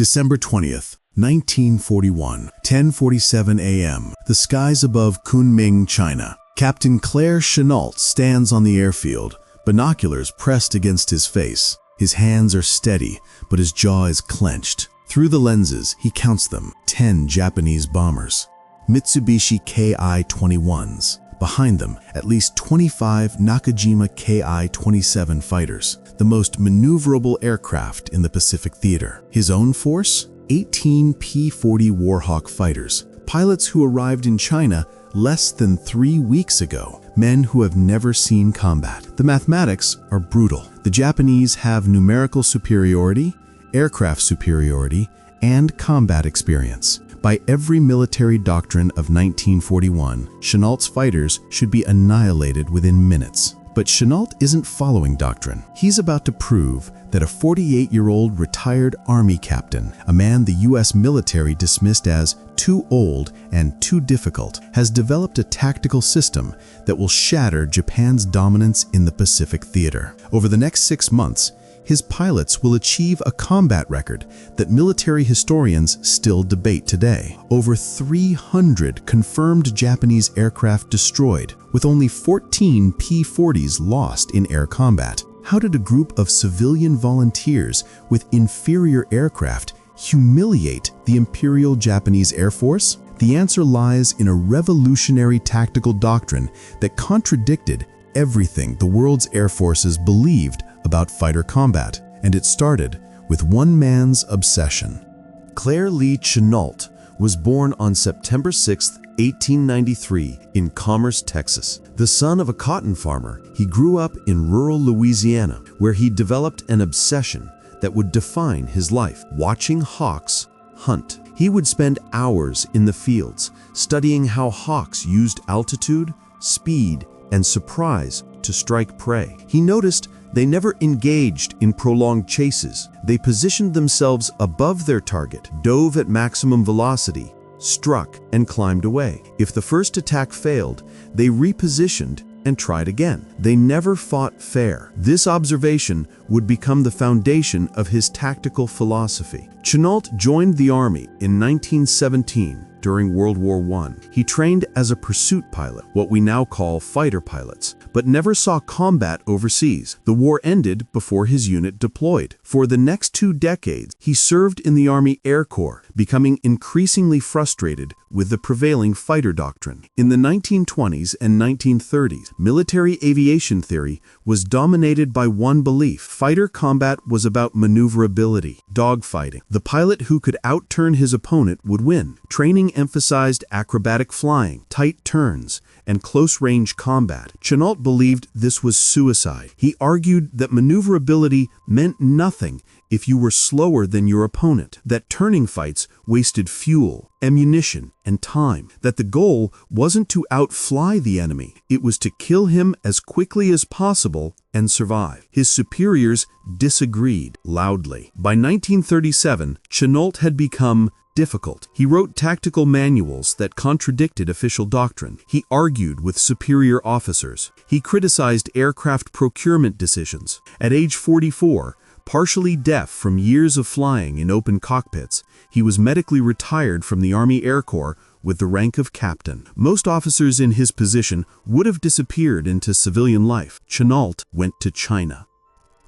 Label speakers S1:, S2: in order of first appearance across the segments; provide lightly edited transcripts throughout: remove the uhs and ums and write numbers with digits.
S1: December 20th, 1941, 10:47 a.m. The skies above Kunming, China. Captain Claire Chennault stands on the airfield, binoculars pressed against his face. His hands are steady, but his jaw is clenched. Through the lenses, he counts them, 10 Japanese bombers. Mitsubishi Ki-21s. Behind them, at least 25 Nakajima Ki-27 fighters, the most maneuverable aircraft in the Pacific theater. His own force? 18 P-40 Warhawk fighters, pilots who arrived in China less than 3 weeks ago, men who have never seen combat. The mathematics are brutal. The Japanese have numerical superiority, aircraft superiority, and combat experience. By every military doctrine of 1941, Chennault's fighters should be annihilated within minutes. But Chennault isn't following doctrine. He's about to prove that a 48-year-old retired Army captain, a man the U.S. military dismissed as too old and too difficult, has developed a tactical system that will shatter Japan's dominance in the Pacific theater. Over the next 6 months, his pilots will achieve a combat record that military historians still debate today. Over 300 confirmed Japanese aircraft destroyed, with only 14 P-40s lost in air combat. How did a group of civilian volunteers with inferior aircraft humiliate the Imperial Japanese Air Force? The answer lies in a revolutionary tactical doctrine that contradicted everything the world's air forces believed about fighter combat, and it started with one man's obsession.
S2: Claire Lee Chennault was born on September 6, 1893, in Commerce, Texas. The son of a cotton farmer, he grew up in rural Louisiana, where he developed an obsession that would define his life: watching hawks hunt. He would spend hours in the fields, studying how hawks used altitude, speed, and surprise to strike prey. He noticed they never engaged in prolonged chases. They positioned themselves above their target, dove at maximum velocity, struck, and climbed away. If the first attack failed, they repositioned and tried again. They never fought fair. This observation would become the foundation of his tactical philosophy. Chennault joined the Army in 1917 during World War I. He trained as a pursuit pilot, what we now call fighter pilots, but never saw combat overseas. The war ended before his unit deployed. For the next 2 decades, he served in the Army Air Corps, becoming increasingly frustrated with the prevailing fighter doctrine. In the 1920s and 1930s, military aviation theory was dominated by one belief: fighter combat was about maneuverability, dogfighting. The pilot who could outturn his opponent would win. Training emphasized acrobatic flying, tight turns, and close-range combat. Chennault believed this was suicide. He argued that maneuverability meant nothing if you were slower than your opponent, that turning fights wasted fuel, ammunition, and time, that the goal wasn't to outfly the enemy, it was to kill him as quickly as possible and survive. His superiors disagreed loudly. By 1937, Chennault had become difficult. He wrote tactical manuals that contradicted official doctrine. He argued with superior officers. He criticized aircraft procurement decisions. At age 44, partially deaf from years of flying in open cockpits, he was medically retired from the Army Air Corps with the rank of captain. Most officers in his position would have disappeared into civilian life. Chennault went to China.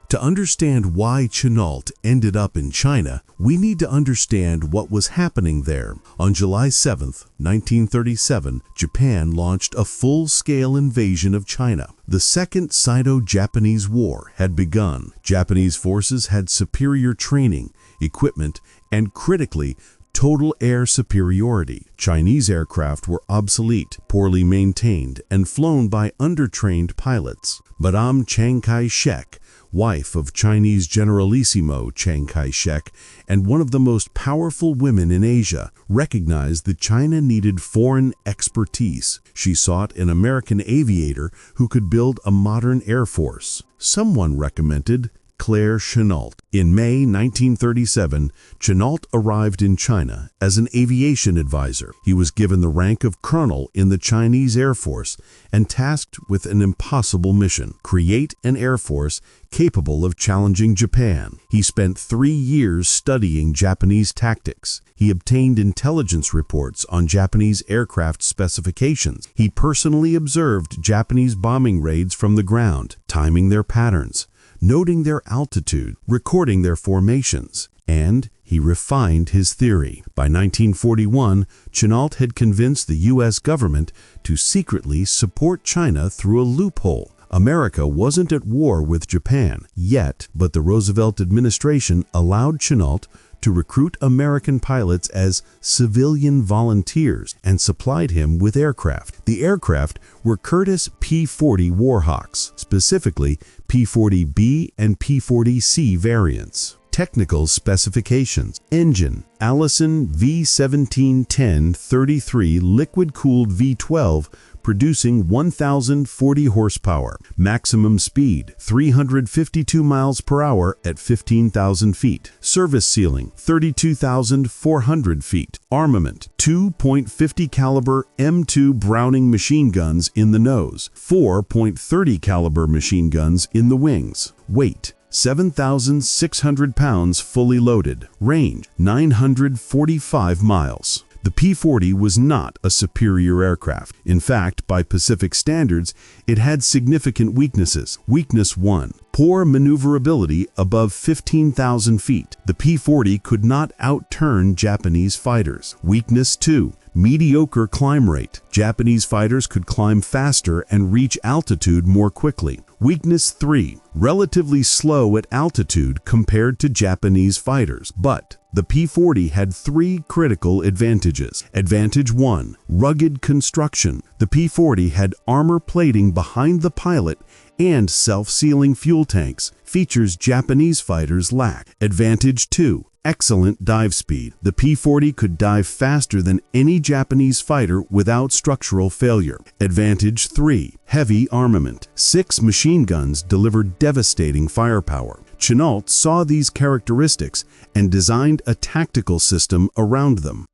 S1: To understand why Chennault ended up in China, we need to understand what was happening there. On July 7, 1937, Japan launched a full-scale invasion of China. The Second Sino-Japanese War had begun. Japanese forces had superior training, equipment, and critically, total air superiority. Chinese aircraft were obsolete, poorly maintained, and flown by undertrained pilots. Madame Chiang Kai-shek, wife of Chinese Generalissimo Chiang Kai-shek and one of the most powerful women in Asia, recognized that China needed foreign expertise. She sought an American aviator who could build a modern air force. Someone recommended Claire Chennault. In May 1937, Chennault arrived in China as an aviation advisor. He was given the rank of colonel in the Chinese Air Force and tasked with an impossible mission: create an air force capable of challenging Japan. He spent 3 years studying Japanese tactics. He obtained intelligence reports on Japanese aircraft specifications. He personally observed Japanese bombing raids from the ground, timing their patterns, noting their altitude, recording their formations, and he refined his theory. By 1941, Chennault had convinced the U.S. government to secretly support China through a loophole. America wasn't at war with Japan yet, but the Roosevelt administration allowed Chennault to recruit American pilots as civilian volunteers and supplied him with aircraft. The aircraft were Curtiss P-40 Warhawks, specifically P-40B and P-40C variants. Technical specifications: engine, Allison V1710-33 liquid-cooled V12, producing 1,040 horsepower. Maximum speed, 352 miles per hour at 15,000 feet. Service ceiling, 32,400 feet. Armament, 2.50 caliber M2 Browning machine guns in the nose, 4.30 caliber machine guns in the wings. Weight, 7,600 pounds fully loaded. Range, 945 miles. The P-40 was not a superior aircraft. In fact, by Pacific standards, it had significant weaknesses. Weakness 1. Poor maneuverability above 15,000 feet. The P-40 could not outturn Japanese fighters. Weakness 2. Mediocre climb rate. Japanese fighters could climb faster and reach altitude more quickly. Weakness 3. Relatively slow at altitude compared to Japanese fighters. But the P-40 had 3 critical advantages. Advantage 1. Rugged construction. The P-40 had armor plating behind the pilot and self-sealing fuel tanks, features Japanese fighters lack. Advantage 2. Excellent dive speed. The P-40 could dive faster than any Japanese fighter without structural failure. Advantage 3. Heavy armament. 6 machine guns delivered devastating firepower. Chennault saw these characteristics and designed a tactical system around them.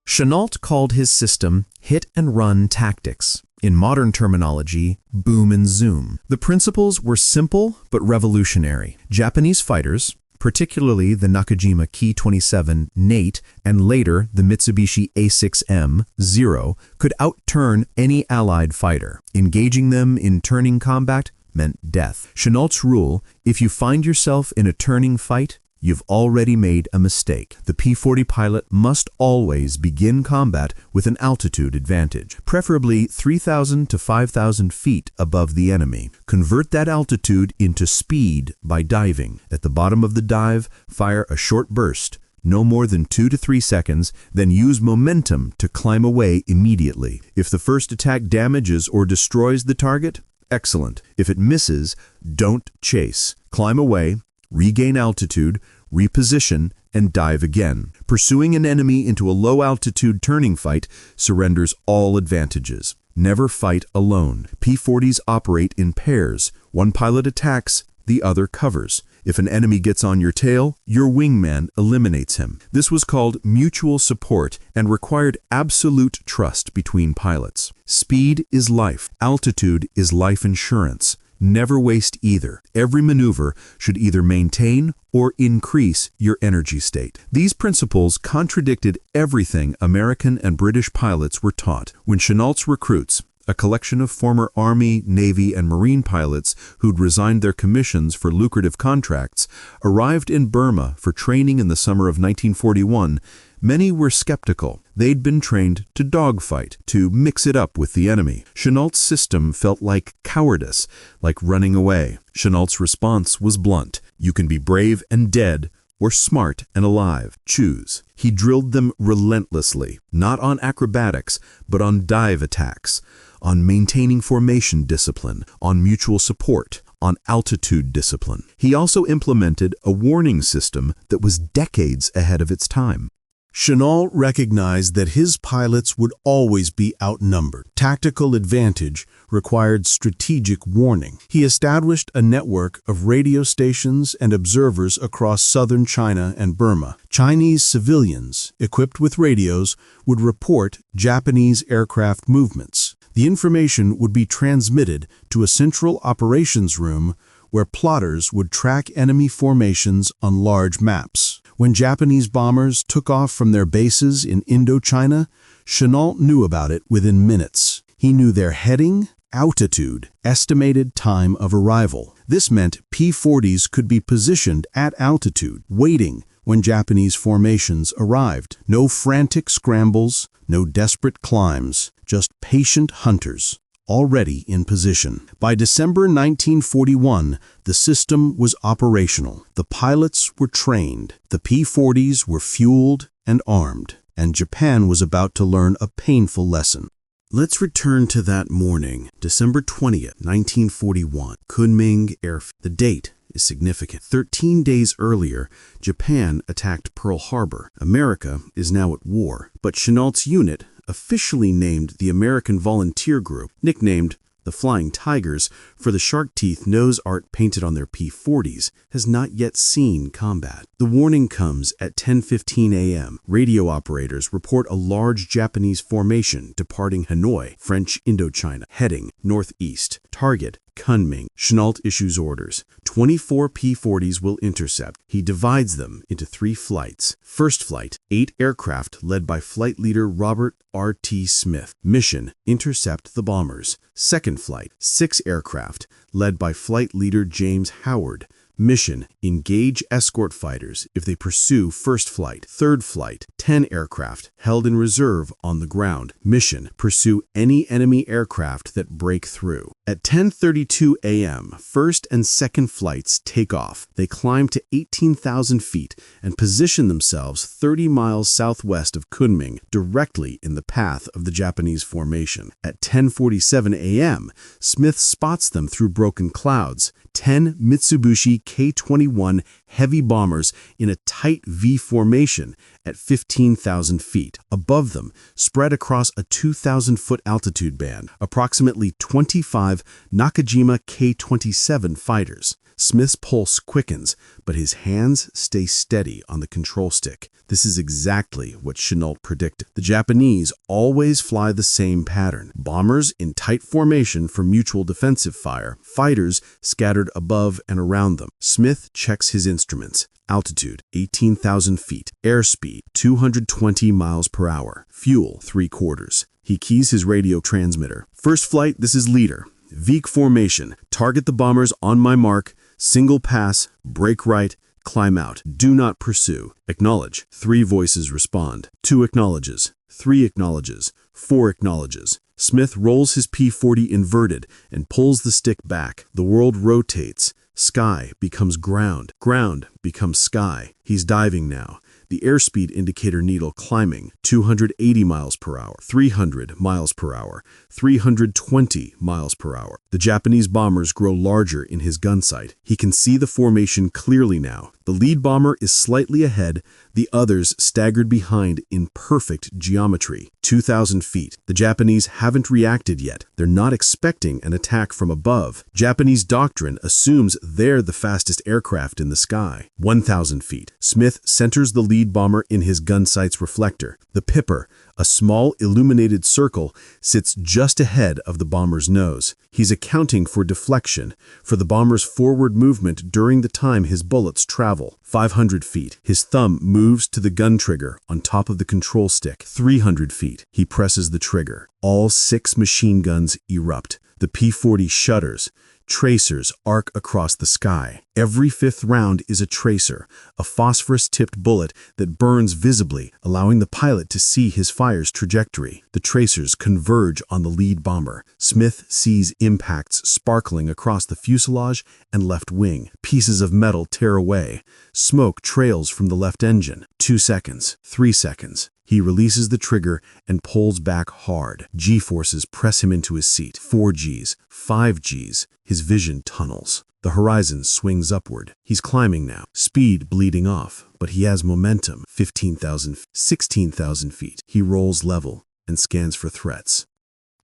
S3: Chennault called his system hit-and-run tactics. In modern terminology, boom and zoom. The principles were simple but revolutionary. Japanese fighters, particularly the Nakajima Ki-27 Nate and later the Mitsubishi A6M-0, could outturn any Allied fighter. Engaging them in turning combat meant death. Chennault's rule: if you find yourself in a turning fight, you've already made a mistake. The P-40 pilot must always begin combat with an altitude advantage, preferably 3,000 to 5,000 feet above the enemy. Convert that altitude into speed by diving. At the bottom of the dive, fire a short burst, no more than 2 to 3 seconds, then use momentum to climb away immediately. If the first attack damages or destroys the target, excellent. If it misses, don't chase. Climb away, regain altitude, reposition, and dive again. Pursuing an enemy into a low-altitude turning fight surrenders all advantages. Never fight alone. P-40s operate in pairs. One pilot attacks, the other covers. If an enemy gets on your tail, your wingman eliminates him. This was called mutual support and required absolute trust between pilots. Speed is life. Altitude is life insurance. Never waste either. Every maneuver should either maintain or increase your energy state. These principles contradicted everything American and British pilots were taught. When Chennault's recruits, a collection of former Army, Navy, and Marine pilots who'd resigned their commissions for lucrative contracts, arrived in Burma for training in the summer of 1941, many were skeptical. They'd been trained to dogfight, to mix it up with the enemy. Chennault's system felt like cowardice, like running away. Chennault's response was blunt. You can be brave and dead, or smart and alive. Choose. He drilled them relentlessly, not on acrobatics, but on dive attacks, on maintaining formation discipline, on mutual support, on altitude discipline. He also implemented a warning system that was decades ahead of its time.
S1: Chennault recognized that his pilots would always be outnumbered. Tactical advantage required strategic warning. He established a network of radio stations and observers across southern China and Burma. Chinese civilians, equipped with radios, would report Japanese aircraft movements. The information would be transmitted to a central operations room where plotters would track enemy formations on large maps. When Japanese bombers took off from their bases in Indochina, Chennault knew about it within minutes. He knew their heading, altitude, estimated time of arrival. This meant P-40s could be positioned at altitude, waiting when Japanese formations arrived. No frantic scrambles, no desperate climbs, just patient hunters, already in position. By December 1941, the system was operational. The pilots were trained, the P-40s were fueled and armed, and Japan was about to learn a painful lesson. Let's return to that morning, December 20th, 1941, Kunming Airfield. The date is significant. 13 days earlier, Japan attacked Pearl Harbor. America is now at war, but Chennault's unit, officially named the American Volunteer Group, nicknamed the Flying Tigers for the shark teeth nose art painted on their P-40s, has not yet seen combat. The warning comes at 10:15 a.m. Radio operators report a large Japanese formation departing Hanoi, French Indochina, heading northeast. Target Kunming. Chennault issues orders. 24 P-40s will intercept. He divides them into 3 flights. First flight, 8 aircraft led by flight leader Robert R.T. Smith. Mission, intercept the bombers. Second flight, 6 aircraft led by flight leader James Howard. Mission, engage escort fighters if they pursue first flight. Third flight, 10 aircraft held in reserve on the ground. Mission, pursue any enemy aircraft that break through. At 10:32 a.m., first and second flights take off. They climb to 18,000 feet and position themselves 30 miles southwest of Kunming, directly in the path of the Japanese formation. At 10:47 a.m., Smith spots them through broken clouds. 10 Mitsubishi K-21 heavy bombers in a tight V formation at 15,000 feet. Above them, spread across a 2,000-foot altitude band, approximately 25 Nakajima K-27 fighters. Smith's pulse quickens, but his hands stay steady on the control stick. This is exactly what Chennault predicted. The Japanese always fly the same pattern. Bombers in tight formation for mutual defensive fire, fighters scattered above and around them. Smith checks his instruments. Altitude, 18,000 feet. Airspeed, 220 miles per hour. Fuel, 3/4. He keys his radio transmitter. First flight, this is leader. Veek formation. Target the bombers on my mark. Single pass, break right, climb out. Do not pursue. Acknowledge. 3 voices respond. 2 acknowledges. 3 acknowledges. 4 acknowledges. Smith rolls his P-40 inverted and pulls the stick back. The world rotates. Sky becomes ground. Ground becomes sky. He's diving now. The airspeed indicator needle climbing, 280 miles per hour, 300 miles per hour, 320 miles per hour. The Japanese bombers grow larger in his gun sight. He can see the formation clearly now. The lead bomber is slightly ahead, the others staggered behind in perfect geometry. 2,000 feet. The Japanese haven't reacted yet. They're not expecting an attack from above. Japanese doctrine assumes they're the fastest aircraft in the sky. 1,000 feet. Smith centers the lead bomber in his gun sight's reflector. The Pipper, a small illuminated circle, sits just ahead of the bomber's nose. He's accounting for deflection, for the bomber's forward movement during the time his bullets travel. 500 feet. His thumb moves to the gun trigger on top of the control stick. 300 feet. He presses the trigger. All 6 machine guns erupt. The P-40 shudders. Tracers arc across the sky. Every 5th round is a tracer, a phosphorus-tipped bullet that burns visibly, allowing the pilot to see his fire's trajectory. The tracers converge on the lead bomber. Smith sees impacts sparkling across the fuselage and left wing. Pieces of metal tear away. Smoke trails from the left engine. 2 seconds. 3 seconds. He releases the trigger and pulls back hard. G-forces press him into his seat. 4 Gs, 5 Gs. His vision tunnels.
S2: The horizon swings upward. He's climbing now, speed bleeding off, but he has momentum. 15,000, 16,000 feet. He rolls level and scans for threats.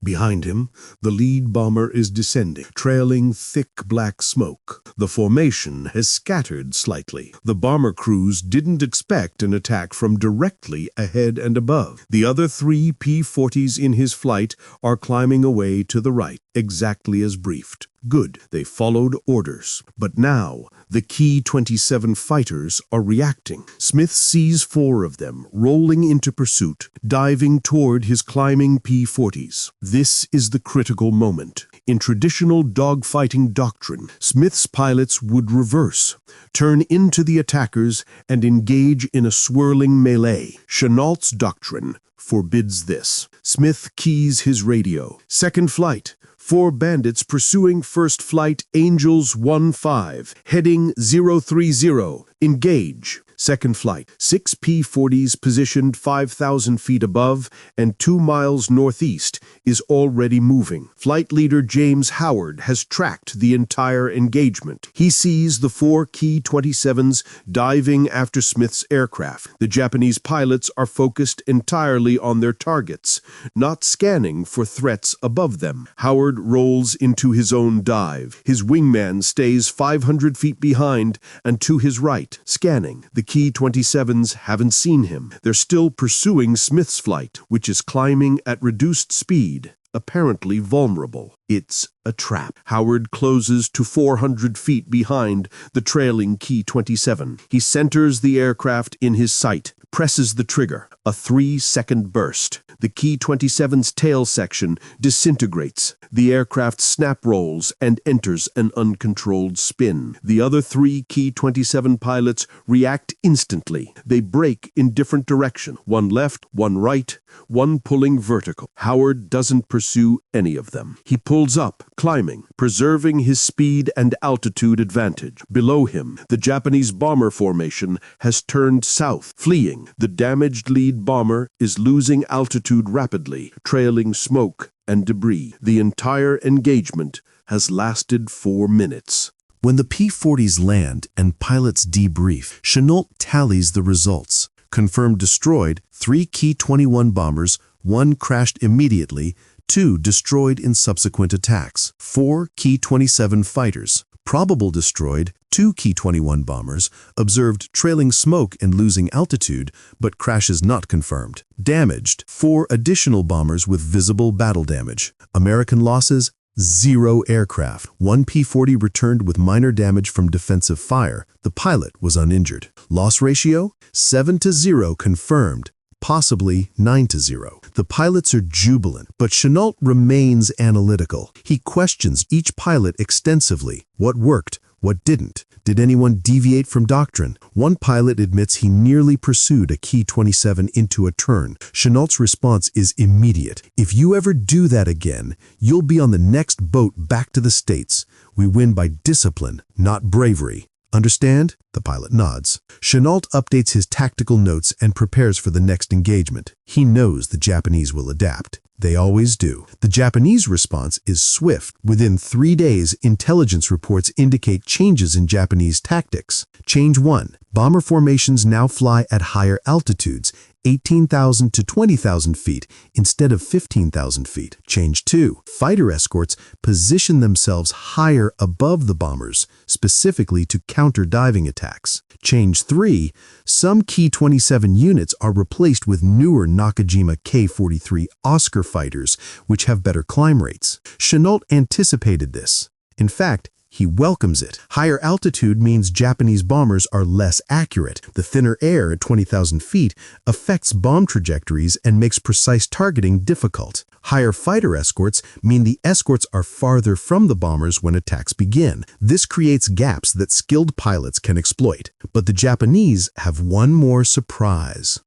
S1: Behind him, the lead bomber is descending, trailing thick black smoke. The formation has scattered slightly. The bomber crews didn't expect an attack from directly ahead and above. The other 3 P-40s in his flight are climbing away to the right, exactly as briefed. Good, they followed orders. But now, the Ki-27 fighters are reacting. Smith sees 4 of them, rolling into pursuit, diving toward his climbing P-40s. This is the critical moment. In traditional dogfighting doctrine, Smith's pilots would reverse, turn into the attackers, and engage in a swirling melee. Chennault's doctrine forbids this. Smith keys his radio. Second flight. 4 bandits pursuing first flight Angels 1-5, heading 030, engage. Second flight, 6 P-40s positioned 5,000 feet above and 2 miles northeast is already moving. Flight leader James Howard has tracked the entire engagement. He sees the 4 Ki-27s diving after Smith's aircraft. The Japanese pilots are focused entirely on their targets, not scanning for threats above them. Howard rolls into his own dive. His wingman stays 500 feet behind and to his right, scanning. The Ki-27s haven't seen him. They're still pursuing Smith's flight, which is climbing at reduced speed, apparently vulnerable. It's a trap. Howard closes to 400 feet behind the trailing Ki-27. He centers the aircraft in his sight, presses the trigger. A 3-second burst. The Ki-27's tail section disintegrates. The aircraft snap rolls and enters an uncontrolled spin. The other 3 Ki-27 pilots react instantly. They brake in different directions, one left, one right, one pulling vertical. Howard doesn't pursue any of them. He pulls up, climbing, preserving his speed and altitude advantage. Below him, the Japanese bomber formation has turned south, fleeing. The damaged lead bomber is losing altitude rapidly, trailing smoke and debris. The entire engagement has lasted 4 minutes.
S2: When the P-40s land and pilots debrief, Chennault tallies the results. Confirmed destroyed, 3 Ki-21 bombers, 1 crashed immediately, 2 destroyed in subsequent attacks. 4 Ki-27 fighters, probable destroyed, 2 Ki-21 bombers, observed trailing smoke and losing altitude, but crashes not confirmed. Damaged, 4 additional bombers with visible battle damage. American losses, 0 aircraft. 1 P-40 returned with minor damage from defensive fire. The pilot was uninjured. Loss ratio, 7-0 confirmed. Possibly 9-0. The pilots are jubilant, but Chennault remains analytical. He questions each pilot extensively. What worked? What didn't? Did anyone deviate from doctrine? One pilot admits he nearly pursued a Ki-27 into a turn. Chennault's response is immediate. If you ever do that again, you'll be on the next boat back to the States. We win by discipline, not bravery. Understand? The pilot nods. Chennault updates his tactical notes and prepares for the next engagement. He knows the Japanese will adapt. They always do. The Japanese response is swift. Within 3 days, intelligence reports indicate changes in Japanese tactics. Change 1. Bomber formations now fly at higher altitudes, 18,000 to 20,000 feet instead of 15,000 feet. Change 2. Fighter escorts position themselves higher above the bombers, specifically to counter diving attacks. Change 3. Some Ki-27 units are replaced with newer Nakajima K-43 Oscar fighters, which have better climb rates. Chennault anticipated this. In fact, he welcomes it. Higher altitude means Japanese bombers are less accurate. The thinner air at 20,000 feet affects bomb trajectories and makes precise targeting difficult. Higher fighter escorts mean the escorts are farther from the bombers when attacks begin. This creates gaps that skilled pilots can exploit. But the Japanese have one more surprise.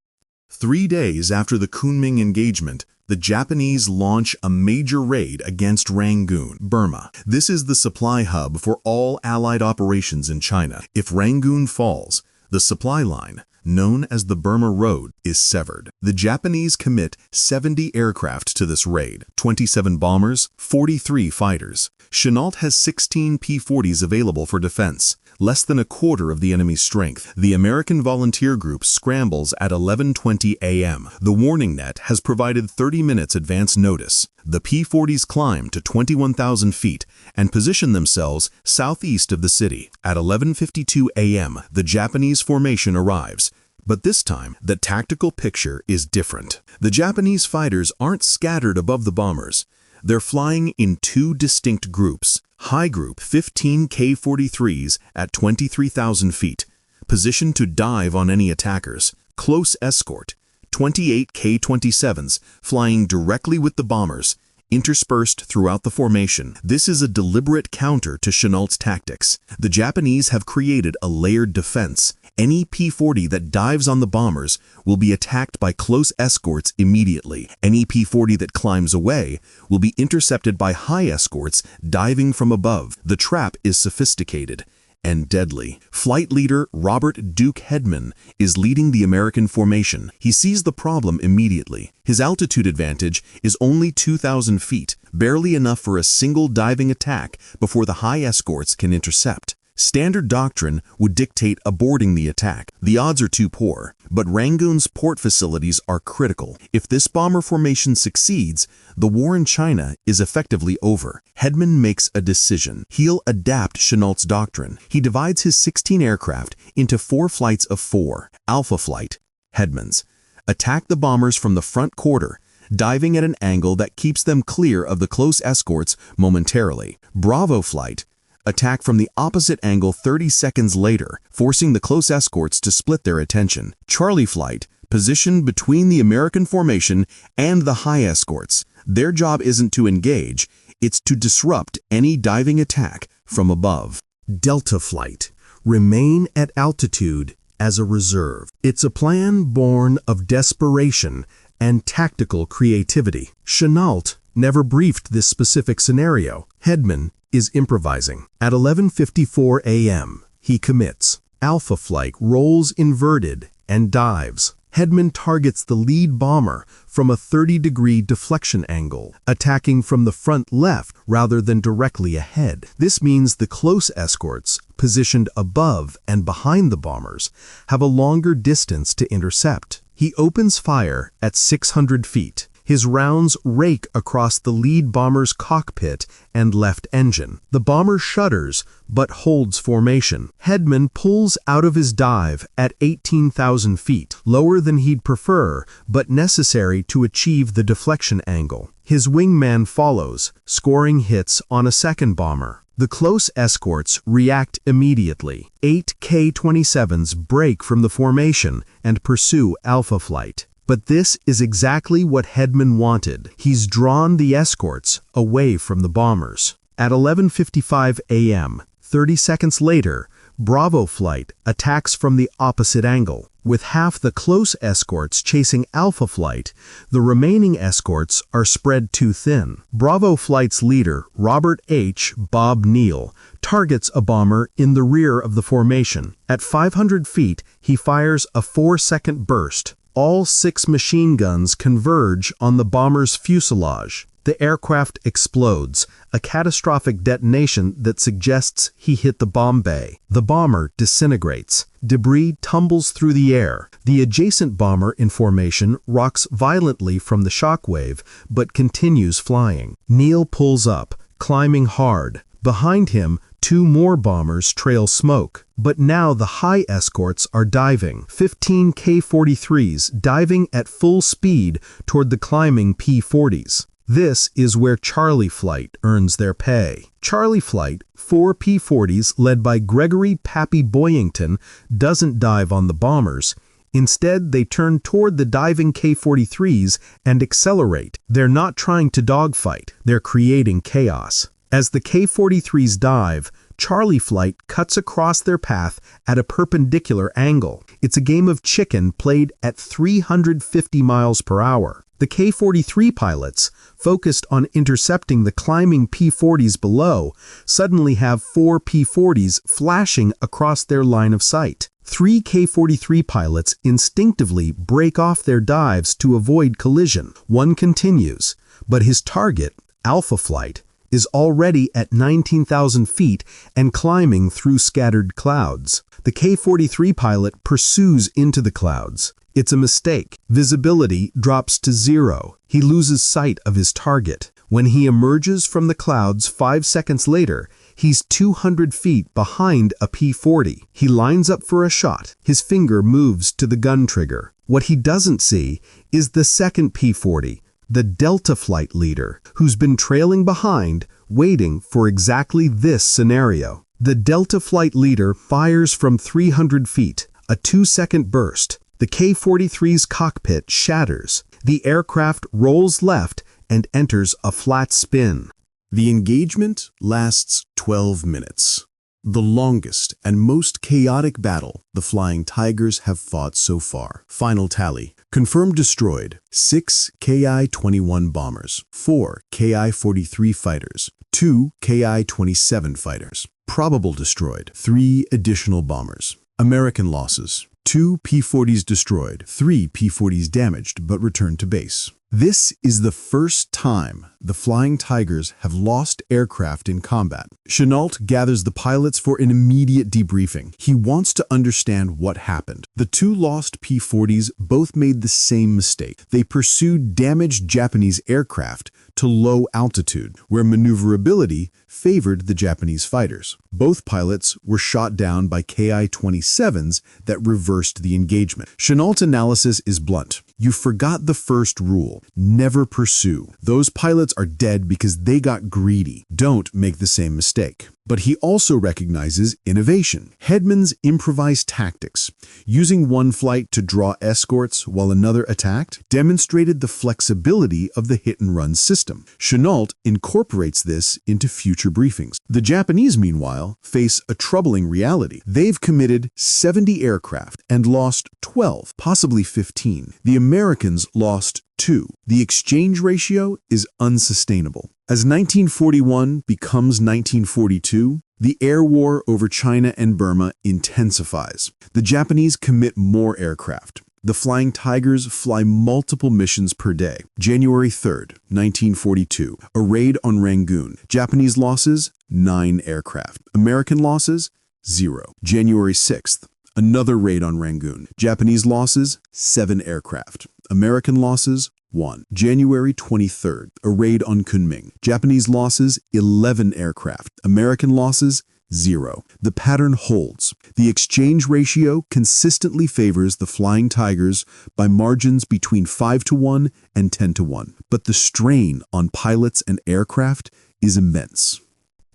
S1: 3 days after the Kunming engagement, the Japanese launch a major raid against Rangoon, Burma. This is the supply hub for all Allied operations in China. If Rangoon falls, the supply line, known as the Burma Road, is severed. The Japanese commit 70 aircraft to this raid, 27 bombers, 43 fighters. Chennault has 16 P-40s available for defense, less than a quarter of the enemy's strength. The American volunteer group scrambles at 11:20 a.m. The warning net has provided 30 minutes advance notice. The P-40s climb to 21,000 feet and position themselves southeast of the city. At 11:52 a.m., the Japanese formation arrives. But this time, the tactical picture is different. The Japanese fighters aren't scattered above the bombers. They're flying in two distinct groups. High Group 15 K-43s at 23,000 feet, positioned to dive on any attackers. Close escort, 28 K-27s flying directly with the bombers, interspersed throughout the formation. This is a deliberate counter to Chennault's tactics. The Japanese have created a layered defense. Any P-40 that dives on the bombers will be attacked by close escorts immediately. Any P-40 that climbs away will be intercepted by high escorts diving from above. The trap is sophisticated and deadly. Flight leader Robert Duke Hedman is leading the American formation. He sees the problem immediately. His altitude advantage is only 2,000 feet, barely enough for a single diving attack before the high escorts can intercept. Standard doctrine would dictate aborting the attack. The odds are too poor, but Rangoon's port facilities are critical. If this bomber formation succeeds, the war in China is effectively over. Hedman makes a decision. He'll adapt Chennault's doctrine. He divides his 16 aircraft into 4 flights of 4. Alpha Flight, Hedman's. Attack the bombers from the front quarter, diving at an angle that keeps them clear of the close escorts momentarily. Bravo Flight, attack from the opposite angle 30 seconds later, forcing the close escorts to split their attention. Charlie Flight, positioned between the American formation and the high escorts. Their job isn't to engage, it's to disrupt any diving attack from above.
S3: Delta Flight, remain at altitude as a reserve. It's a plan born of desperation and tactical creativity. Chennault never briefed this specific scenario. Hedman is improvising. At 11:54 a.m., he commits. Alpha Flight rolls inverted and dives. Hedman targets the lead bomber from a 30-degree deflection angle, attacking from the front left rather than directly ahead. This means the close escorts, positioned above and behind the bombers, have a longer distance to intercept. He opens fire at 600 feet. His rounds rake across the lead bomber's cockpit and left engine. The bomber shudders but holds formation. Hedman pulls out of his dive at 18,000 feet, lower than he'd prefer, but necessary to achieve the deflection angle. His wingman follows, scoring hits on a second bomber. The close escorts react immediately. 8 K-27s break from the formation and pursue Alpha Flight. But this is exactly what Hedman wanted. He's drawn the escorts away from the bombers. At 11:55 a.m., 30 seconds later, Bravo Flight attacks from the opposite angle. With half the close escorts chasing Alpha Flight, the remaining escorts are spread too thin. Bravo Flight's leader, Robert H. Bob Neal, targets a bomber in the rear of the formation. At 500 feet, he fires a 4-second burst. All 6 machine guns converge on the bomber's fuselage. The aircraft explodes, a catastrophic detonation that suggests he hit the bomb bay. The bomber disintegrates. Debris tumbles through the air. The adjacent bomber in formation rocks violently from the shockwave, but continues flying. Neal pulls up, climbing hard. Behind him, 2 more bombers trail smoke. But now the high escorts are diving. 15 K-43s diving at full speed toward the climbing P-40s. This is where Charlie Flight earns their pay. Charlie Flight, 4 P-40s led by Gregory Pappy Boyington, doesn't dive on the bombers. Instead, they turn toward the diving K-43s and accelerate. They're not trying to dogfight, they're creating chaos. As the K-43s dive, Charlie Flight cuts across their path at a perpendicular angle. It's a game of chicken played at 350 miles per hour. The K-43 pilots, focused on intercepting the climbing P-40s below, suddenly have 4 P-40s flashing across their line of sight. 3 K-43 pilots instinctively break off their dives to avoid collision. One continues, but his target, Alpha Flight, is already at 19,000 feet and climbing through scattered clouds. The K-43 pilot pursues into the clouds. It's a mistake. Visibility drops to 0. He loses sight of his target. When he emerges from the clouds 5 seconds later, he's 200 feet behind a P-40. He lines up for a shot. His finger moves to the gun trigger. What he doesn't see is the second P-40, the Delta Flight leader, who's been trailing behind, waiting for exactly this scenario. The Delta Flight leader fires from 300 feet, a 2-second burst. The K-43's cockpit shatters. The aircraft rolls left and enters a flat spin.
S1: The engagement lasts 12 minutes. The longest and most chaotic battle the Flying Tigers have fought so far. Final tally. Confirmed destroyed: 6 Ki-21 bombers, 4 Ki-43 fighters, 2 Ki-27 fighters. Probable destroyed: 3 additional bombers. American losses: 2 P-40s destroyed, 3 P-40s damaged but returned to base. This is the first time the Flying Tigers have lost aircraft in combat. Chennault gathers the pilots for an immediate debriefing. He wants to understand what happened. The 2 lost P-40s both made the same mistake. They pursued damaged Japanese aircraft to low altitude, where maneuverability favored the Japanese fighters. Both pilots were shot down by Ki-27s that reversed the engagement. Chennault's analysis is blunt. You forgot the first rule: never pursue. Those pilots are dead because they got greedy. Don't make the same mistake. But he also recognizes innovation. Hedman's improvised tactics, using one flight to draw escorts while another attacked, demonstrated the flexibility of the hit-and-run system. Chennault incorporates this into future briefings. The Japanese, meanwhile, face a troubling reality. They've committed 70 aircraft and lost 12, possibly 15. The Americans lost 2. The exchange ratio is unsustainable. As 1941 becomes 1942, the air war over China and Burma intensifies. The Japanese commit more aircraft. The Flying Tigers fly multiple missions per day. January 3rd, 1942, a raid on Rangoon. Japanese losses: 9 aircraft. American losses: 0. January 6th, another raid on Rangoon. Japanese losses: 7 aircraft. American losses: 1. January 23rd, a raid on Kunming. Japanese losses: 11 aircraft. American losses: 0. The pattern holds. The exchange ratio consistently favors the Flying Tigers by margins between 5-1 and 10-1. But the strain on pilots and aircraft is immense.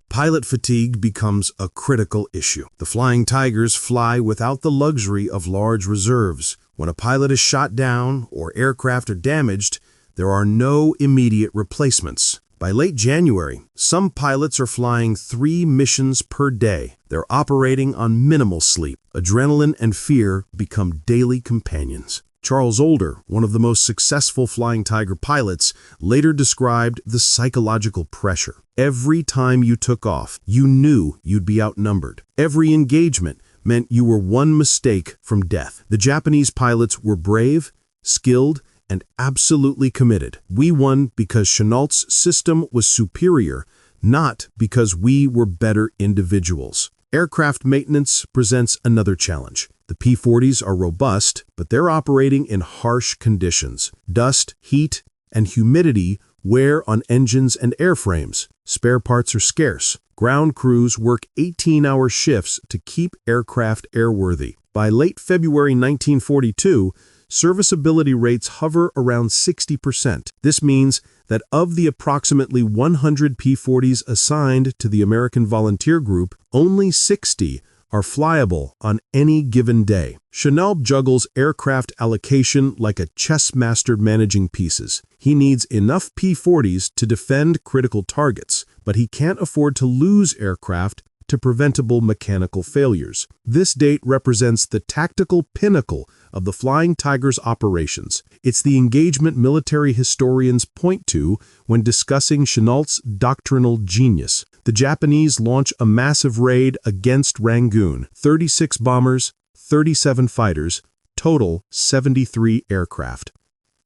S4: Pilot fatigue becomes a critical issue. The Flying Tigers fly without the luxury of large reserves. When a pilot is shot down or aircraft are damaged, there are no immediate replacements. By late January, some pilots are flying 3 missions per day. They're operating on minimal sleep. Adrenaline and fear become daily companions. Charles Older, one of the most successful Flying Tiger pilots, later described the psychological pressure. Every time you took off, you knew you'd be outnumbered. Every engagement meant you were one mistake from death. The Japanese pilots were brave, skilled, and absolutely committed. We won because Chennault's system was superior, not because we were better individuals. Aircraft maintenance presents another challenge. The P-40s are robust, but they're operating in harsh conditions. Dust, heat, and humidity wear on engines and airframes. Spare parts are scarce. Ground crews work 18-hour shifts to keep aircraft airworthy. By late February 1942, serviceability rates hover around 60%. This means that of the approximately 100 P-40s assigned to the American Volunteer Group, only 60 are flyable on any given day. Chennault juggles aircraft allocation like a chess master managing pieces. He needs enough P-40s to defend critical targets, but he can't afford to lose aircraft to preventable mechanical failures. This date represents the tactical pinnacle of the Flying Tigers operations. It's the engagement military historians point to when discussing Chennault's doctrinal genius. The Japanese launch a massive raid against Rangoon, 36 bombers, 37 fighters, total 73 aircraft.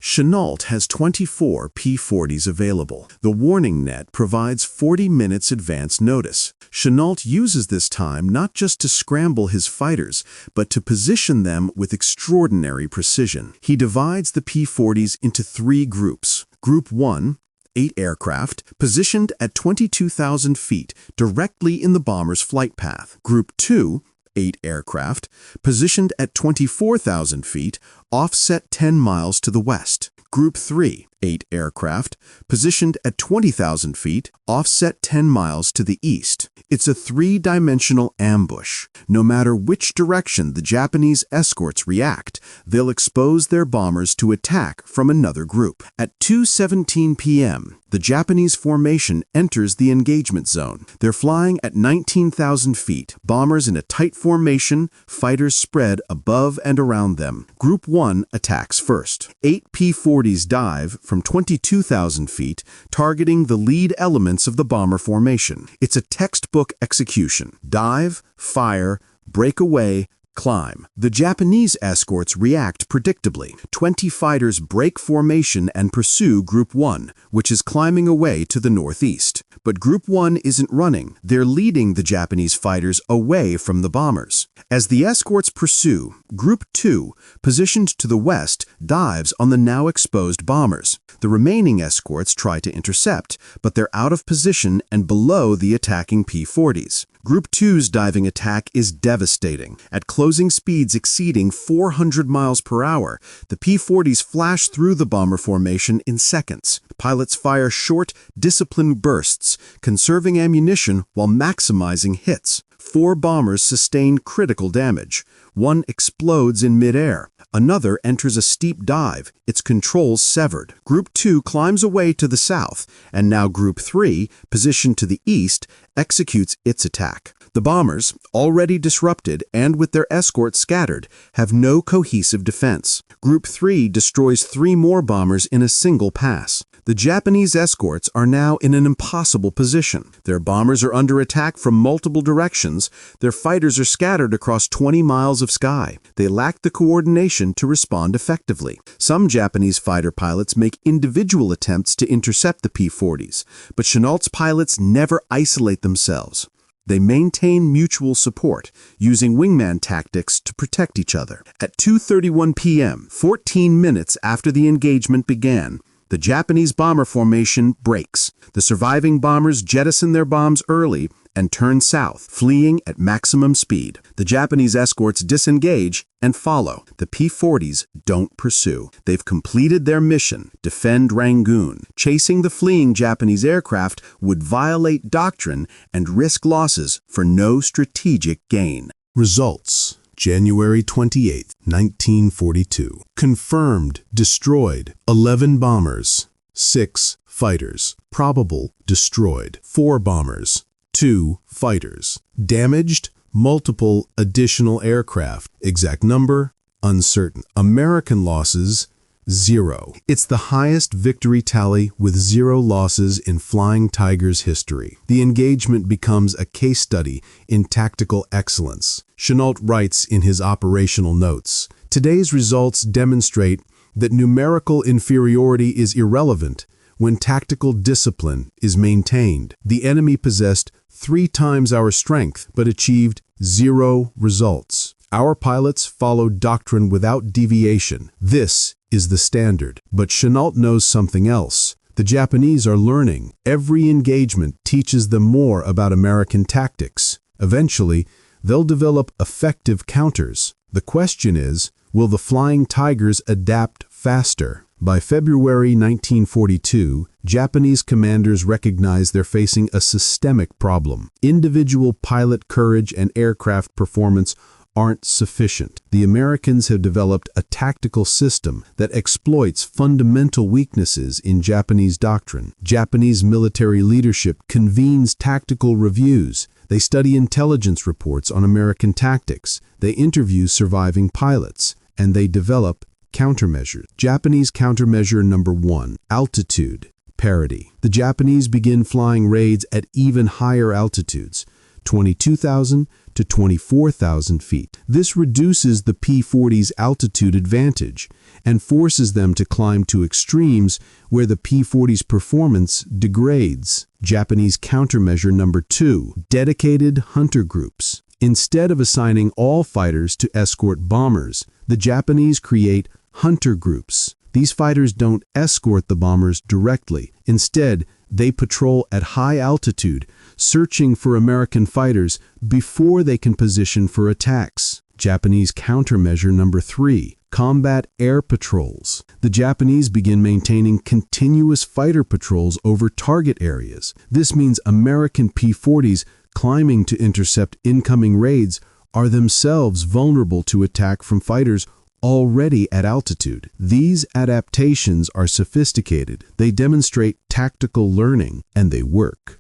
S1: Chennault has 24 P-40s available. The warning net provides 40 minutes advance notice. Chennault uses this time not just to scramble his fighters, but to position them with extraordinary precision. He divides the P-40s into 3 groups. Group 1, 8 aircraft, positioned at 22,000 feet, directly in the bomber's flight path. Group 2, 8 aircraft, positioned at 24,000 feet, offset 10 miles to the west. Group 3, 8 aircraft, positioned at 20,000 feet, offset 10 miles to the east. It's a 3-dimensional ambush. No matter which direction the Japanese escorts react, they'll expose their bombers to attack from another group. At 2:17 p.m., the Japanese formation enters the engagement zone. They're flying at 19,000 feet, bombers in a tight formation, fighters spread above and around them. Group 1 attacks first. 8 P-40s dive from 22,000 feet, targeting the lead elements of the bomber formation. It's a textbook execution. Dive, fire, break away, climb. The Japanese escorts react predictably. 20 fighters break formation and pursue Group 1, which is climbing away to the northeast. But Group 1 isn't running. They're leading the Japanese fighters away from the bombers. As the escorts pursue, Group 2, positioned to the west, dives on the now exposed bombers. The remaining escorts try to intercept, but they're out of position and below the attacking P-40s. Group 2's diving attack is devastating. At closing speeds exceeding 400 miles per hour, the P-40s flash through the bomber formation in seconds. Pilots fire short, disciplined bursts, conserving ammunition while maximizing hits. 4 bombers sustain critical damage. One explodes in midair. Another enters a steep dive, its controls severed. Group 2 climbs away to the south, and now Group 3, positioned to the east, executes its attack. The bombers, already disrupted and with their escort scattered, have no cohesive defense. Group 3 destroys 3 more bombers in a single pass. The Japanese escorts are now in an impossible position. Their bombers are under attack from multiple directions. Their fighters are scattered across 20 miles of sky. They lack the coordination to respond effectively. Some Japanese fighter pilots make individual attempts to intercept the P-40s, but Chennault's pilots never isolate themselves. They maintain mutual support, using wingman tactics to protect each other. At 2:31 p.m., 14 minutes after the engagement began, the Japanese bomber formation breaks. The surviving bombers jettison their bombs early and turn south, fleeing at maximum speed. The Japanese escorts disengage and follow. The P-40s don't pursue. They've completed their mission, defend Rangoon. Chasing the fleeing Japanese aircraft would violate doctrine and risk losses for no strategic gain.
S4: Results: January 28, 1942. Confirmed, destroyed, 11 bombers, 6 fighters. Probable, destroyed, 4 bombers, 2 fighters. Damaged, multiple additional aircraft. Exact number, uncertain. American losses, 0. It's the highest victory tally with 0 losses in Flying Tigers history. The engagement becomes a case study in tactical excellence. Chennault writes in his operational notes, "Today's results demonstrate that numerical inferiority is irrelevant when tactical discipline is maintained. The enemy possessed 3 times our strength, but achieved 0 results. Our pilots followed doctrine without deviation. This is the standard." But Chennault knows something else. The Japanese are learning. Every engagement teaches them more about American tactics. Eventually, they'll develop effective counters. The question is, will the Flying Tigers adapt faster? By February 1942, Japanese commanders recognize they're facing a systemic problem. Individual pilot courage and aircraft performance aren't sufficient. The Americans have developed a tactical system that exploits fundamental weaknesses in Japanese doctrine. Japanese military leadership convenes tactical reviews. They study intelligence reports on American tactics, they interview surviving pilots, and they develop countermeasures. Japanese countermeasure number 1, altitude parity. The Japanese begin flying raids at even higher altitudes, 22,000 to 24,000 feet. This reduces the P-40's altitude advantage and forces them to climb to extremes where the P-40's performance degrades. Japanese countermeasure number 2, dedicated hunter groups. Instead of assigning all fighters to escort bombers, the Japanese create hunter groups. These fighters don't escort the bombers directly. Instead, they patrol at high altitude, searching for American fighters before they can position for attacks. Japanese countermeasure number 3, combat air patrols. The Japanese begin maintaining continuous fighter patrols over target areas. This means American P-40s climbing to intercept incoming raids are themselves vulnerable to attack from fighters already at altitude. These adaptations are sophisticated, they demonstrate tactical learning, and they work.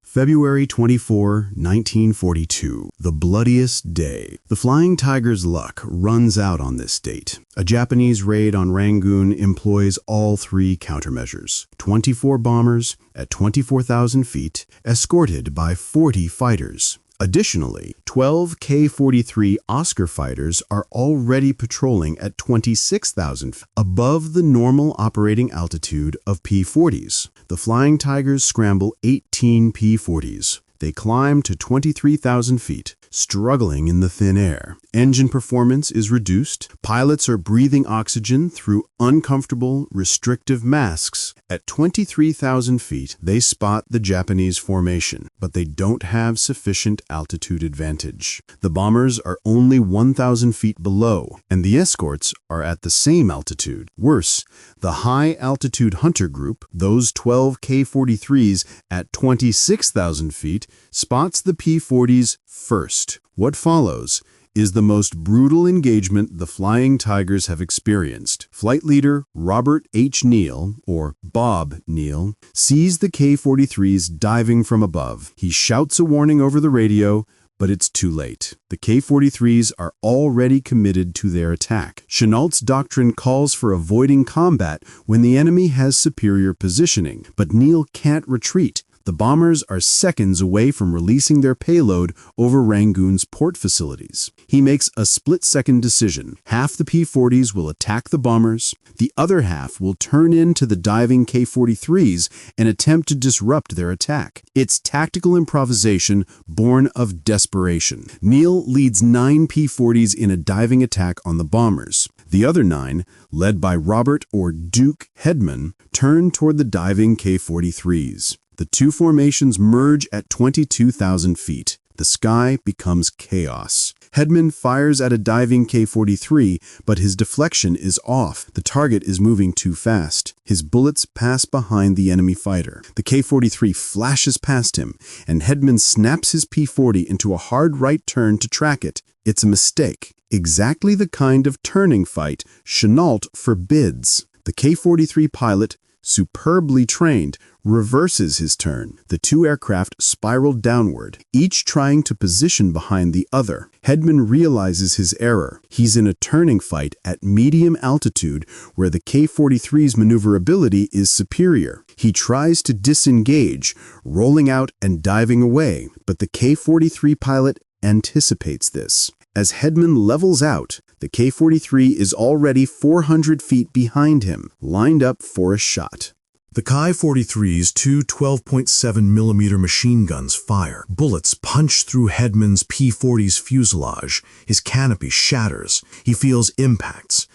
S1: February 24, 1942, the bloodiest day. The Flying Tiger's luck runs out on this date. A Japanese raid on Rangoon employs all 3 countermeasures. 24 bombers at 24,000 feet, escorted by 40 fighters. Additionally, 12 K-43 Oscar fighters are already patrolling at 26,000 feet, above the normal operating altitude of P-40s. The Flying Tigers scramble 18 P-40s. They climb to 23,000 feet, struggling in the thin air. Engine performance is reduced. Pilots are breathing oxygen through uncomfortable, restrictive masks. At 23,000 feet, they spot the Japanese formation, but they don't have sufficient altitude advantage. The bombers are only 1,000 feet below, and the escorts are at the same altitude. Worse, the high-altitude hunter group, those 12 K-43s at 26,000 feet, spots the P-40s first. What follows is the most brutal engagement the Flying Tigers have experienced. Flight leader Robert H. Neal, or Bob Neal, sees the K-43s diving from above. He shouts a warning over the radio, but it's too late. The K-43s are already committed to their attack. Chennault's doctrine calls for avoiding combat when the enemy has superior positioning, but Neal can't retreat. The bombers are seconds away from releasing their payload over Rangoon's port facilities. He makes a split-second decision. Half the P-40s will attack the bombers. The other half will turn into the diving K-43s and attempt to disrupt their attack. It's tactical improvisation born of desperation. Neal leads 9 P-40s in a diving attack on the bombers. The other 9, led by Robert or Duke Hedman, turn toward the diving K-43s. The 2 formations merge at 22,000 feet. The sky becomes chaos. Hedman fires at a diving K-43, but his deflection is off. The target is moving too fast. His bullets pass behind the enemy fighter. The K-43 flashes past him, and Hedman snaps his P-40 into a hard right turn to track it. It's a mistake. Exactly the kind of turning fight Chennault forbids. The K-43 pilot, superbly trained, reverses his turn. The 2 aircraft spiral downward, each trying to position behind the other. Hedman realizes his error. He's in a turning fight at medium altitude where the K-43's maneuverability is superior. He tries to disengage, rolling out and diving away, but the K-43 pilot anticipates this. As Hedman levels out, the K-43 is already 400 feet behind him, lined up for a shot.
S5: The Ki-43's 2 12.7mm machine guns fire. Bullets punch through Hedman's P-40's fuselage. His canopy shatters. He feels impacts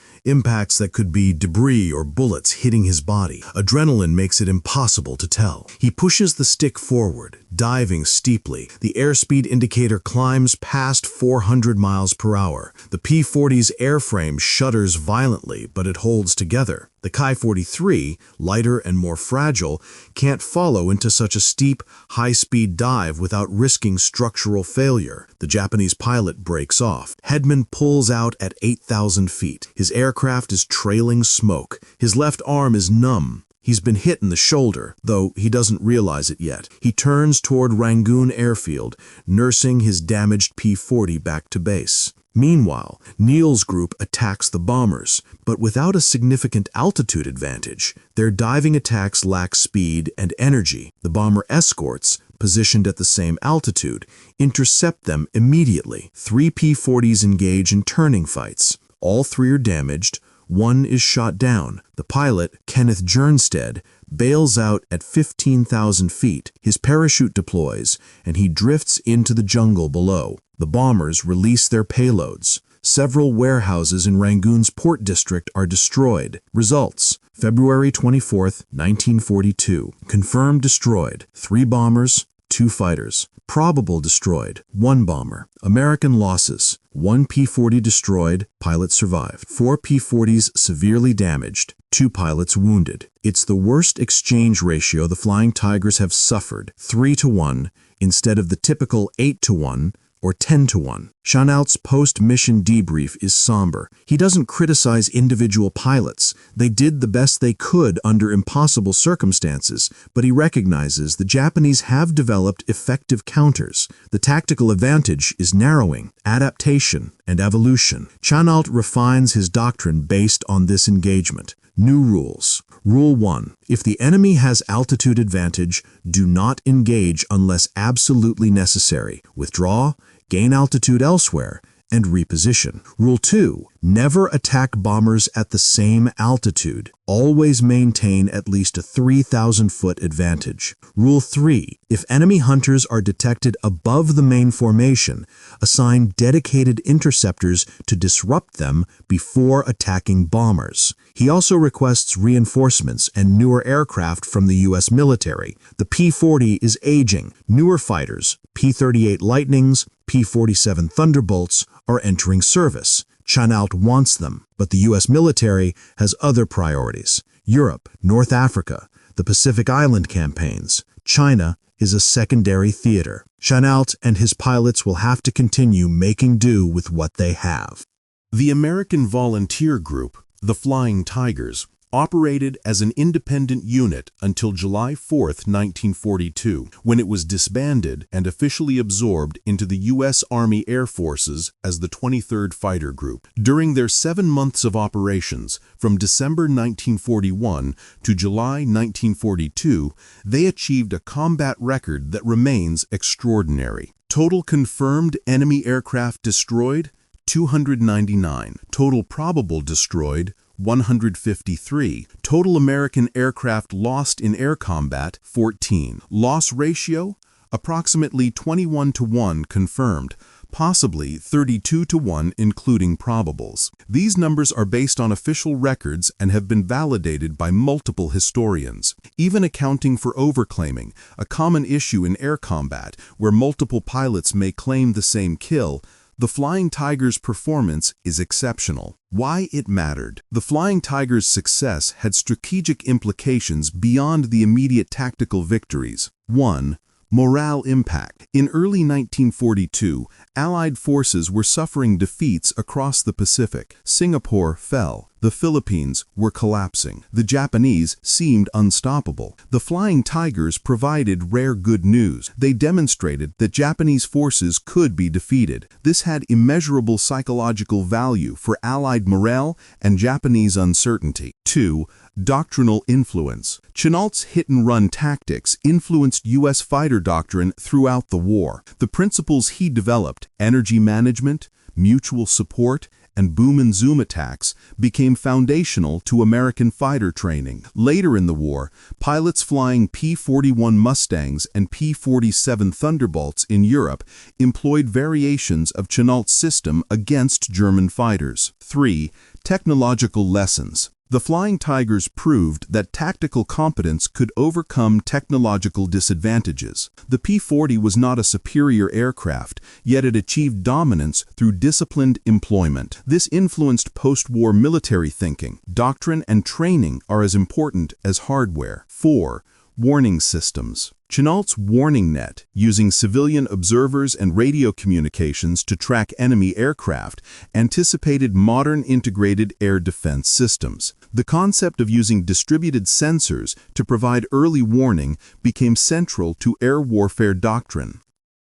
S5: that could be debris or bullets hitting his body. Adrenaline makes it impossible to tell. He pushes the stick forward, diving steeply. The airspeed indicator climbs past 400 miles per hour. The P-40's airframe shudders violently, but it holds together. The Ki-43, lighter and more fragile, can't follow into such a steep, high-speed dive without risking structural failure. The Japanese pilot breaks off. Hedman pulls out at 8,000 feet. His aircraft is trailing smoke. His left arm is numb. He's been hit in the shoulder, though he doesn't realize it yet. He turns toward Rangoon Airfield, nursing his damaged P-40 back to base. Meanwhile, Neal's group attacks the bombers, but without a significant altitude advantage. Their diving attacks lack speed and energy. The bomber escorts, positioned at the same altitude, intercept them immediately. 3 P-40s engage in turning fights. All 3 are damaged. 1 is shot down. The pilot, Kenneth Jernstead, bails out at 15,000 feet. His parachute deploys, and he drifts into the jungle below. The bombers release their payloads. Several warehouses in Rangoon's port district are destroyed. Results: February 24, 1942. Confirmed destroyed: 3 bombers, 2 fighters. Probable destroyed: 1 bomber. American losses: 1 P-40 destroyed, pilot survived. 4 P-40s severely damaged, 2 pilots wounded. It's the worst exchange ratio the Flying Tigers have suffered, 3-1, instead of the typical 8-1 or 10-1. Chennault's post-mission debrief is somber. He doesn't criticize individual pilots. They did the best they could under impossible circumstances, but he recognizes the Japanese have developed effective counters. The tactical advantage is narrowing, adaptation, and evolution. Chennault refines his doctrine based on this engagement. New rules. Rule 1. If the enemy has altitude advantage, do not engage unless absolutely necessary. Withdraw, gain altitude elsewhere, and reposition. Rule 2. Never attack bombers at the same altitude. Always maintain at least a 3,000-foot advantage. Rule 3. If enemy hunters are detected above the main formation, assign dedicated interceptors to disrupt them before attacking bombers. He also requests reinforcements and newer aircraft from the U.S. military. The P-40 is aging. Newer fighters, P-38 Lightnings, P-47 Thunderbolts, are entering service. Chennault wants them, but the U.S. military has other priorities. Europe, North Africa, the Pacific Island campaigns. China is a secondary theater. Chennault and his pilots will have to continue making do with what they have.
S2: The American volunteer group, the Flying Tigers, operated as an independent unit until July 4, 1942, when it was disbanded and officially absorbed into the U.S. Army Air Forces as the 23rd Fighter Group. During their 7 months of operations, from December 1941 to July 1942, they achieved a combat record that remains extraordinary. Total confirmed enemy aircraft destroyed, 299. Total probable destroyed, 153. Total American aircraft lost in air combat, 14. Loss ratio, approximately 21-1 confirmed, possibly 32-1 including probables. These numbers are based on official records and have been validated by multiple historians. Even accounting for overclaiming, a common issue in air combat where multiple pilots may claim the same kill, the Flying Tigers' performance is exceptional. Why it mattered. The Flying Tigers' success had strategic implications beyond the immediate tactical victories. 1. Morale impact. In early 1942, Allied forces were suffering defeats across the Pacific. Singapore fell. The Philippines were collapsing. The Japanese seemed unstoppable. The Flying Tigers provided rare good news. They demonstrated that Japanese forces could be defeated. This had immeasurable psychological value for Allied morale and Japanese uncertainty. 2. Doctrinal influence. Chennault's hit-and-run tactics influenced U.S. fighter doctrine throughout the war. The principles he developed, energy management, mutual support, and boom and zoom attacks, became foundational to American fighter training. Later in the war, pilots flying P-41 Mustangs and P-47 Thunderbolts in Europe employed variations of Chennault's system against German fighters. 3. Technological lessons. The Flying Tigers proved that tactical competence could overcome technological disadvantages. The P-40 was not a superior aircraft, yet it achieved dominance through disciplined employment. This influenced post-war military thinking. Doctrine and training are as important as hardware. 4. Warning systems. Chennault's warning net, using civilian observers and radio communications to track enemy aircraft, anticipated modern integrated air defense systems.
S1: The concept of using distributed sensors to provide early warning became central to air warfare doctrine.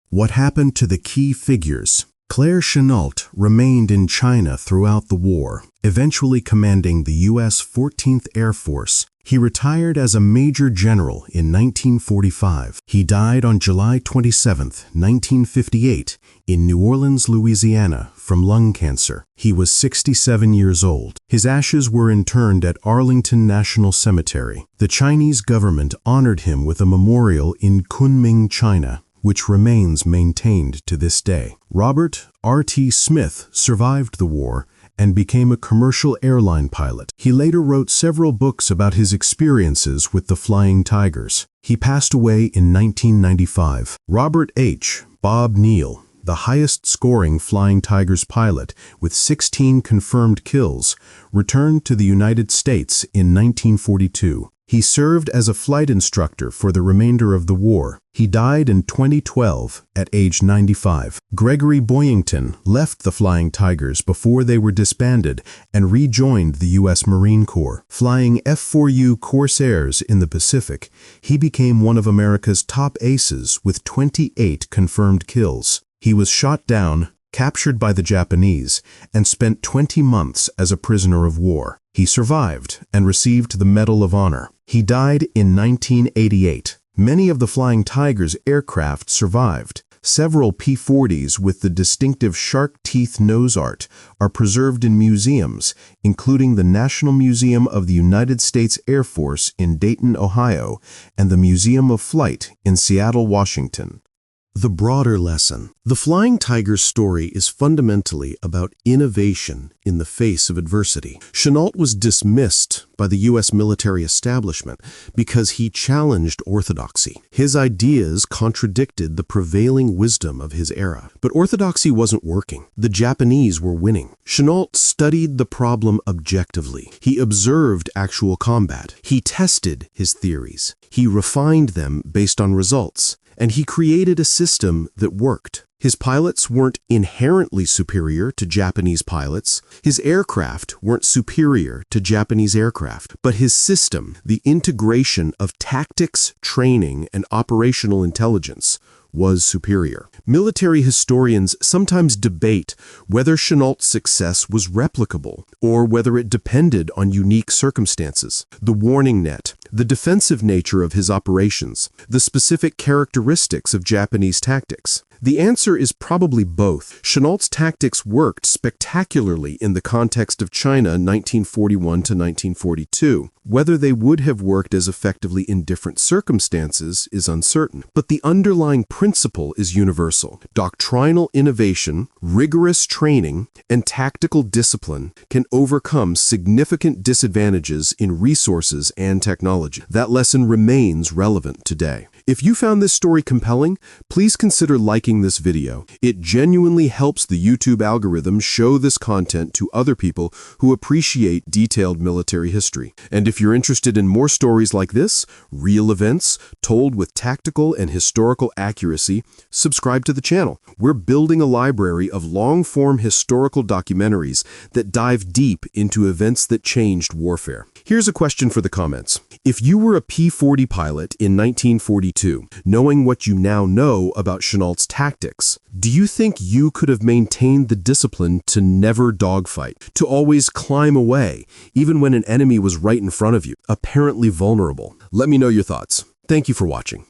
S5: What happened to the key figures? Claire Chennault remained in China throughout the war, eventually commanding the U.S. 14th Air Force. He retired as a major general in 1945. He died on July 27, 1958, in New Orleans, Louisiana, from lung cancer. He was 67 years old. His ashes were interred at Arlington National Cemetery. The Chinese government honored him with a memorial in Kunming, China, which remains maintained to this day. Robert R.T. Smith survived the war and became a commercial airline pilot. He later wrote several books about his experiences with the Flying Tigers. He passed away in 1995. Robert H. Bob Neal, the highest-scoring Flying Tigers pilot with 16 confirmed kills, returned to the United States in 1942. He served as a flight instructor for the remainder of the war. He died in 2012 at age 95. Gregory Boyington left the Flying Tigers before they were disbanded and rejoined the U.S. Marine Corps. Flying F-4U Corsairs in the Pacific, he became one of America's top aces with 28 confirmed kills. He was shot down, captured by the Japanese, and spent 20 months as a prisoner of war. He survived and received the Medal of Honor. He died in 1988. Many of the Flying Tigers aircraft survived. Several P-40s with the distinctive shark teeth nose art are preserved in museums, including the National Museum of the United States Air Force in Dayton, Ohio, and the Museum of Flight in Seattle, Washington.
S2: The broader lesson. The Flying Tiger's story is fundamentally about innovation in the face of adversity. Chennault was dismissed by the U.S. military establishment because he challenged orthodoxy. His ideas contradicted the prevailing wisdom of his era. But orthodoxy wasn't working. The Japanese were winning. Chennault studied the problem objectively. He observed actual combat. He tested his theories. He refined them based on results. And he created a system that worked. His pilots weren't inherently superior to Japanese pilots. His aircraft weren't superior to Japanese aircraft. But his system, the integration of tactics, training, and operational intelligence, was superior. Military historians sometimes debate whether Chennault's success was replicable or whether it depended on unique circumstances. The warning net, the defensive nature of his operations, the specific characteristics of Japanese tactics. The answer is probably both. Chennault's tactics worked spectacularly in the context of China 1941 to 1942. Whether they would have worked as effectively in different circumstances is uncertain. But the underlying principle is universal. Doctrinal innovation, rigorous training, and tactical discipline can overcome significant disadvantages in resources and technology. That lesson remains relevant today. If you found this story compelling, please consider liking this video. It genuinely helps the YouTube algorithm show this content to other people who appreciate detailed military history. And if you're interested in more stories like this, real events told with tactical and historical accuracy, subscribe to the channel. We're building a library of long-form historical documentaries that dive deep into events that changed warfare. Here's a question for the comments. If you were a P-40 pilot in 1942, knowing what you now know about Chennault's tactics, do you think you could have maintained the discipline to never dogfight, to always climb away, even when an enemy was right in front of you, apparently vulnerable? Let me know your thoughts. Thank you for watching.